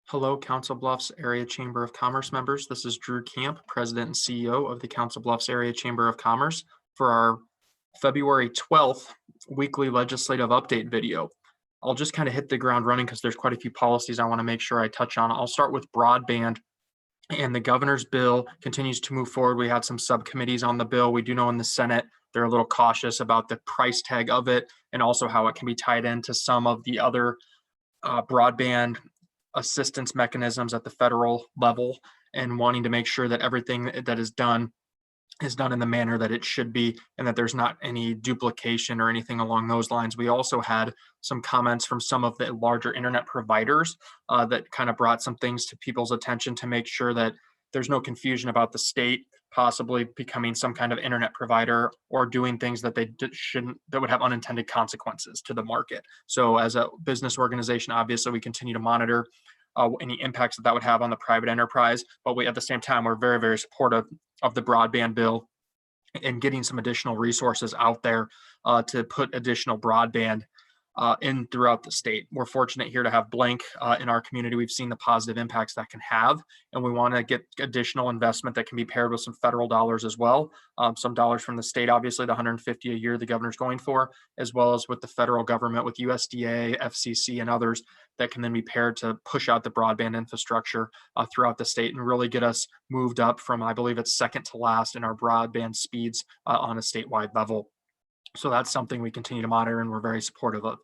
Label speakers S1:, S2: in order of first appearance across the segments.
S1: Hello, Council Bluffs Area Chamber of Commerce members. This is Drew Kamp, President and CEO of the Council Bluffs Area Chamber of Commerce for our February 12th weekly legislative update video. I'll just kind of hit the ground running because there's quite a few policies I want to make sure I touch on. I'll start with broadband, and the governor's bill continues to move forward. We had some subcommittees on the bill. We do know in the Senate, they're a little cautious about the price tag of it and also how it can be tied into some of the other broadband assistance mechanisms at the federal level, and wanting to make sure that everything that is done in the manner that it should be and that there's not any duplication or anything along those lines. We also had some comments from some of the larger internet providers that kind of brought some things to people's attention to make sure that there's no confusion about the state possibly becoming some kind of internet provider or doing things that they shouldn't, that would have unintended consequences to the market. So as a business organization, obviously we continue to monitor any impacts that would have on the private enterprise, but we at the same time we're very, very supportive of the broadband bill and getting some additional resources out there to put additional broadband in throughout the state. We're fortunate here to have Blank in our community. We've seen the positive impacts that can have, and we want to get additional investment that can be paired with some federal dollars as well. Some dollars from the state, obviously the 150 a year the governor's going for, as well as with the federal government with USDA, FCC, and others that can then be paired to push out the broadband infrastructure throughout the state and really get us moved up from, I believe it's second to last in our broadband speeds on a statewide level. So that's something we continue to monitor and we're very supportive of.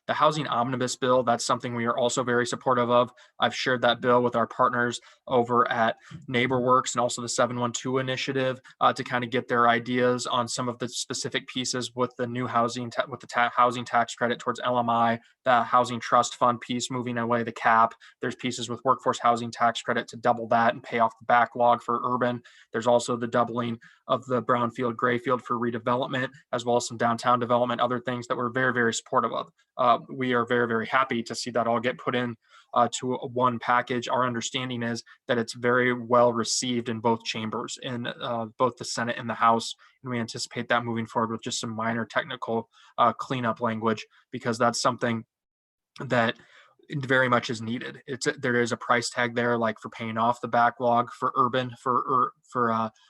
S1: The housing omnibus bill, that's something we are also very supportive of. I've shared that bill with our partners over at NeighborWorks and also the 712 initiative to kind of get their ideas on some of the specific pieces with the new housing, with the housing tax credit towards LMI, the housing trust fund piece moving away the cap. There's pieces with workforce housing tax credit to double that and pay off the backlog for urban. There's also the doubling of the brownfield grayfield for redevelopment, as well as some downtown development, other things that we're very, very supportive of. We are very, very happy to see that all get put in to one package. Our understanding is that it's very well received in both chambers, in both the Senate and the House, and we anticipate that moving forward with just some minor technical cleanup language, because that's something that very much is needed. There is a price tag there, like for paying off the backlog for urban for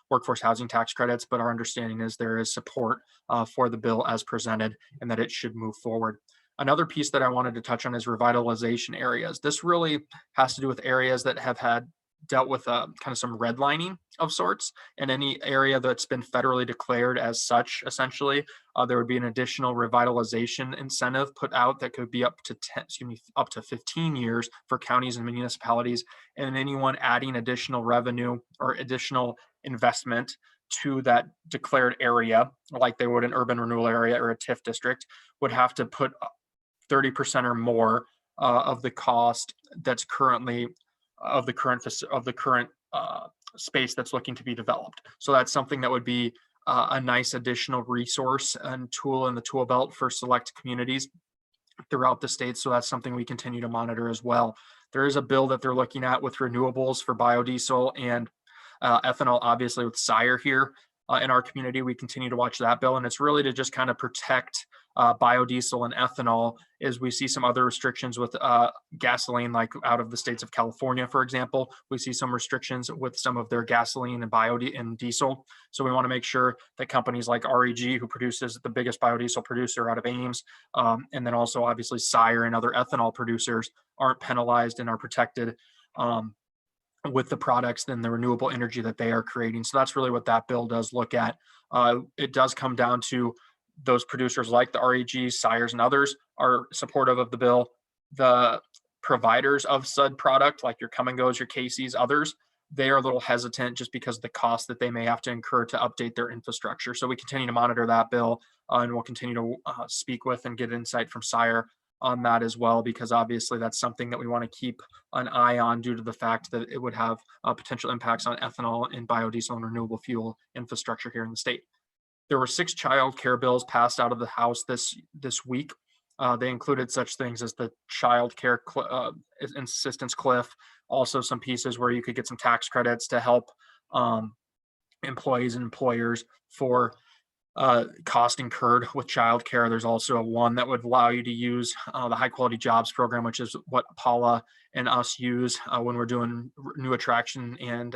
S1: workforce housing tax credits, but our understanding is there is support for the bill as presented and that it should move forward. Another piece that I wanted to touch on is revitalization areas. This really has to do with areas that have dealt with kind of some redlining of sorts, and any area that's been federally declared as such, essentially, there would be an additional revitalization incentive put out that could be up to 15 years for counties and municipalities, and anyone adding additional revenue or additional investment to that declared area, like they would an urban renewal area or a TIF district, would have to put 30% or more of the cost that's currently of the current space that's looking to be developed. So that's something that would be a nice additional resource and tool in the tool belt for select communities throughout the state. So that's something we continue to monitor as well. There is a bill that they're looking at with renewables for biodiesel and ethanol, obviously with Sire here in our community. We continue to watch that bill, and it's really to just kind of protect biodiesel and ethanol, as we see some other restrictions with gasoline, like out of the states of California, for example. We see some restrictions with some of their gasoline and diesel. So we want to make sure that companies like REG, who produces the biggest biodiesel producer out of Ames, and then also obviously Sire and other ethanol producers, aren't penalized and are protected with the products and the renewable energy that they are creating. So that's really what that bill does look at. It does come down to those producers like the REG, Sires, and others are supportive of the bill. The providers of said product, like your Come and Goes, your Casey's, others, they are a little hesitant just because of the cost that they may have to incur to update their infrastructure. So we continue to monitor that bill, and we'll continue to speak with and get insight from Sire on that as well, because obviously that's something that we want to keep an eye on due to the fact that it would have potential impacts on ethanol and biodiesel and renewable fuel infrastructure here in the state. There were 6 child care bills passed out of the House this week. They included such things as the child care assistance cliff, also some pieces where you could get some tax credits to help employees and employers for Cost incurred with childcare. There's also one that would allow you to use the high quality jobs program, which is what Paula and us use when we're doing new attraction and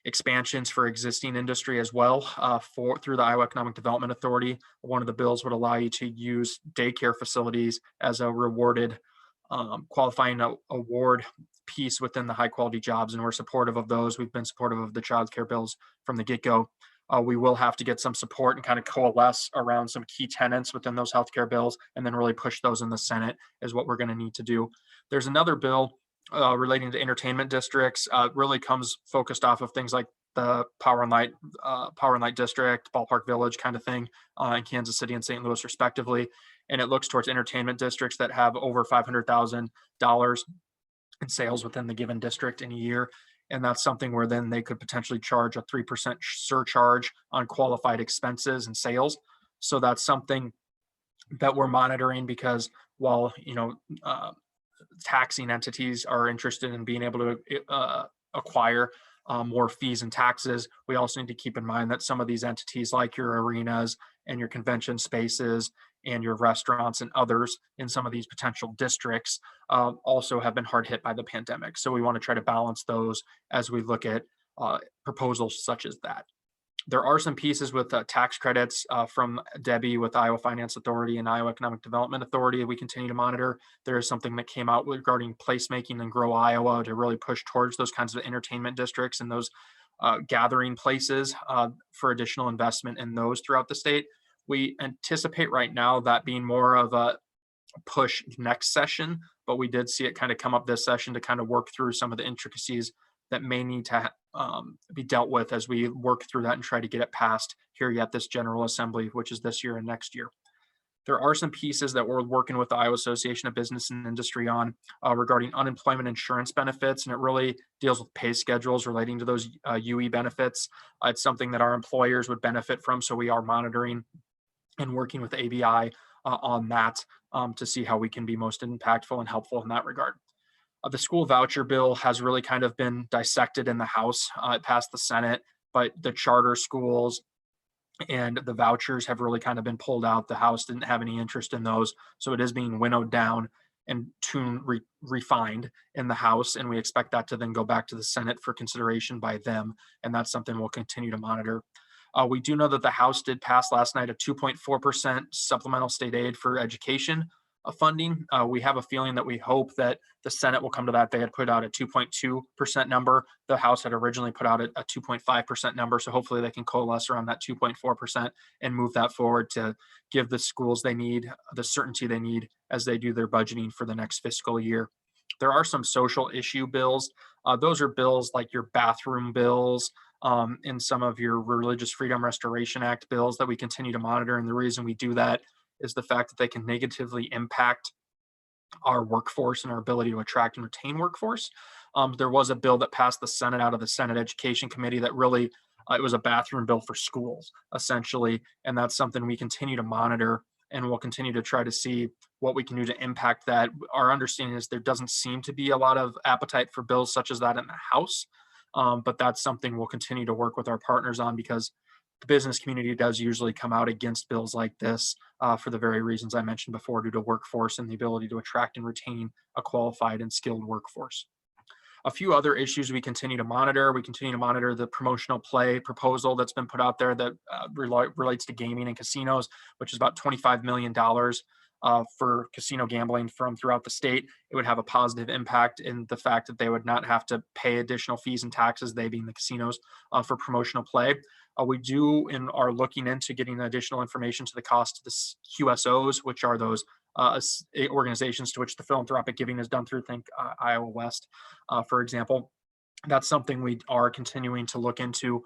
S1: expansions for existing industry as well. For through the Iowa Economic Development Authority, one of the bills would allow you to use daycare facilities as a rewarded qualifying award piece within the high quality jobs, and we're supportive of those. We've been supportive of the child care bills from the get go. We will have to get some support and kind of coalesce around some key tenets within those healthcare bills, and then really push those in the Senate is what we're going to need to do. There's another bill relating to entertainment districts. Really comes focused off of things like the Power and Light District, Ballpark Village kind of thing in Kansas City and St. Louis, respectively. And it looks towards entertainment districts that have over $500,000 in sales within the given district in a year. And that's something where then they could potentially charge a 3% surcharge on qualified expenses and sales. So that's something that we're monitoring because while, taxing entities are interested in being able to acquire more fees and taxes, we also need to keep in mind that some of these entities, like your arenas and your convention spaces and your restaurants and others in some of these potential districts, also have been hard hit by the pandemic. So we want to try to balance those as we look at proposals such as that. There are some pieces with tax credits from Debbie with Iowa Finance Authority and Iowa Economic Development Authority we continue to monitor. There is something that came out regarding placemaking and Grow Iowa to really push towards those kinds of entertainment districts and those gathering places for additional investment in those throughout the state. We anticipate right now that being more of a push next session, but we did see it kind of come up this session to kind of work through some of the intricacies that may need to be dealt with as we work through that and try to get it passed here at this General Assembly, which is this year and next year. There are some pieces that we're working with the Iowa Association of Business and Industry on regarding unemployment insurance benefits, and it really deals with pay schedules relating to those UE benefits. It's something that our employers would benefit from, so we are monitoring and working with ABI on that to see how we can be most impactful and helpful in that regard. The school voucher bill has really kind of been dissected in the House. It passed the Senate, but the charter schools and the vouchers have really kind of been pulled out. The House didn't have any interest in those. So it is being winnowed down and refined in the House. And we expect that to then go back to the Senate for consideration by them. And that's something we'll continue to monitor. We do know that the House did pass last night a 2.4% supplemental state aid for education funding. We have a feeling that we hope that the Senate will come to that. They had put out a 2.2% number. The House had originally put out a 2.5% number. So hopefully they can coalesce around that 2.4% and move that forward to give the schools they need the certainty they need as they do their budgeting for the next fiscal year. There are some social issue bills. Those are bills like your bathroom bills, and some of your Religious Freedom Restoration Act bills that we continue to monitor. And the reason we do that is the fact that they can negatively impact our workforce and our ability to attract and retain workforce. There was a bill that passed the Senate out of the Senate Education Committee that really, it was a bathroom bill for schools, essentially. And that's something we continue to monitor, and we'll continue to try to see what we can do to impact that. Our understanding is there doesn't seem to be a lot of appetite for bills such as that in the House. But that's something we'll continue to work with our partners on, because the business community does usually come out against bills like this for the very reasons I mentioned before, due to workforce and the ability to attract and retain a qualified and skilled workforce. A few other issues we continue to monitor. We continue to monitor the promotional play proposal that's been put out there that relates to gaming and casinos, which is about $25 million for casino gambling from throughout the state. It would have a positive impact in the fact that they would not have to pay additional fees and taxes, they being the casinos, for promotional play. We do and are looking into getting additional information to the cost of the QSOs, which are those organizations to which the philanthropic giving is done through, think Iowa West, for example. That's something we are continuing to look into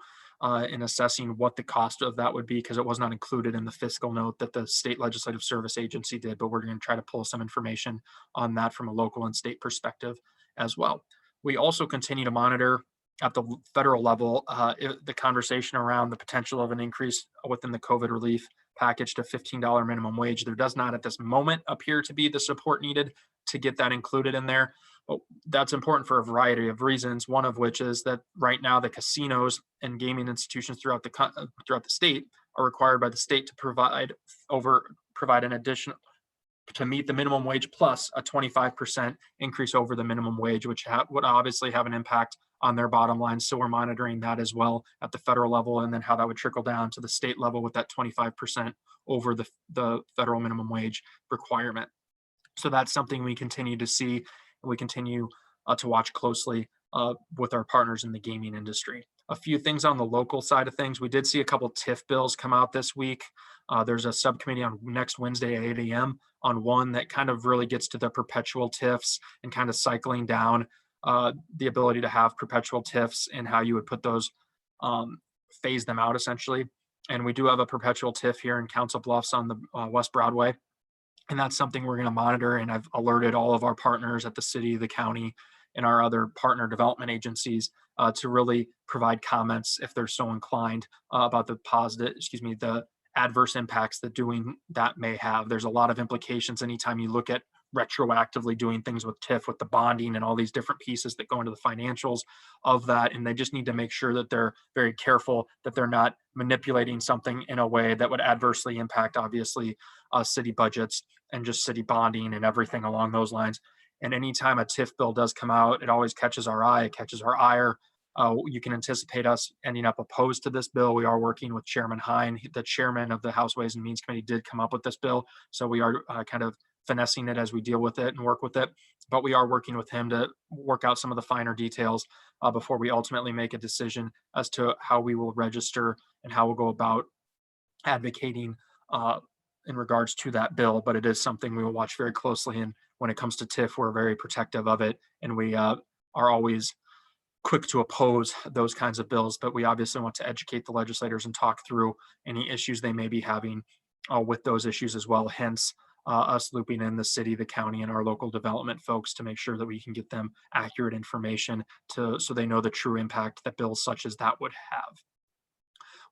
S1: in assessing what the cost of that would be, because it was not included in the fiscal note that the State Legislative Service Agency did, but we're going to try to pull some information on that from a local and state perspective as well. We also continue to monitor at the federal level the conversation around the potential of an increase within the COVID relief package to $15 minimum wage. There does not at this moment appear to be the support needed to get that included in there. But that's important for a variety of reasons, one of which is that right now the casinos and gaming institutions throughout the state are required by the state to provide an additional to meet the minimum wage plus a 25% increase over the minimum wage, which would obviously have an impact on their bottom line. So we're monitoring that as well at the federal level, and then how that would trickle down to the state level with that 25% over the federal minimum wage requirement. So that's something we continue to see, and we continue to watch closely with our partners in the gaming industry. A few things on the local side of things. We did see a couple TIF bills come out this week. There's a subcommittee on next Wednesday at 8 a.m. on one that kind of really gets to the perpetual TIFs and kind of cycling down the ability to have perpetual TIFs and how you would put those, phase them out essentially. And we do have a perpetual TIF here in Council Bluffs on the West Broadway. And that's something we're going to monitor. And I've alerted all of our partners at the city, the county, and our other partner development agencies to really provide comments if they're so inclined about the adverse impacts that doing that may have. There's a lot of implications anytime you look at retroactively doing things with TIF, with the bonding and all these different pieces that go into the financials of that. And they just need to make sure that they're very careful that they're not manipulating something in a way that would adversely impact, obviously, city budgets and just city bonding and everything along those lines. And anytime a TIF bill does come out, it always catches our eye, it catches our ire. You can anticipate us ending up opposed to this bill. We are working with Chairman Hine. The chairman of the House Ways and Means Committee did come up with this bill. So we are kind of finessing it as we deal with it and work with it. But we are working with him to work out some of the finer details before we ultimately make a decision as to how we will register and how we'll go about advocating in regards to that bill. But it is something we will watch very closely. And when it comes to TIF, we're very protective of it. And we are always quick to oppose those kinds of bills. But we obviously want to educate the legislators and talk through any issues they may be having with those issues as well. Hence, us looping in the city, the county, and our local development folks to make sure that we can get them accurate information so they know the true impact that bills such as that would have.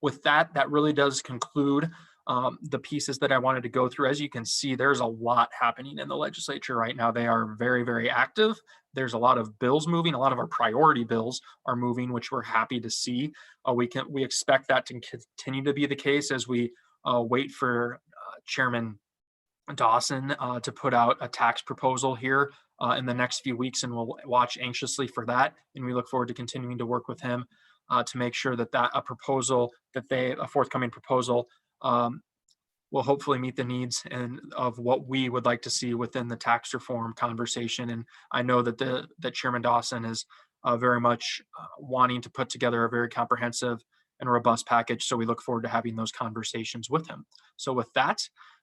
S1: With that, that really does conclude the pieces that I wanted to go through. As you can see, there's a lot happening in the legislature right now. They are very, very active. There's a lot of bills moving. A lot of our priority bills are moving, which we're happy to see. We expect that to continue to be the case as we wait for Chairman Dawson to put out a tax proposal here in the next few weeks, and we'll watch anxiously for that. And we look forward to continuing to work with him to make sure that a forthcoming proposal will hopefully meet the needs of what we would like to see within the tax reform conversation. And I know that Chairman Dawson is very much wanting to put together a very comprehensive and robust package. So we look forward to having those conversations with him. So with that,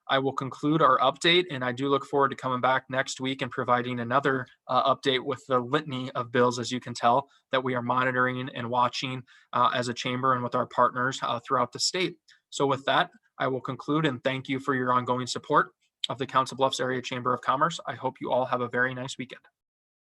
S1: I will conclude our update, and I do look forward to coming back next week and providing another update with the litany of bills, as you can tell, that we are monitoring and watching as a chamber and with our partners throughout the state. So with that, I will conclude and thank you for your ongoing support of the Council Bluffs Area Chamber of Commerce. I hope you all have a very nice weekend.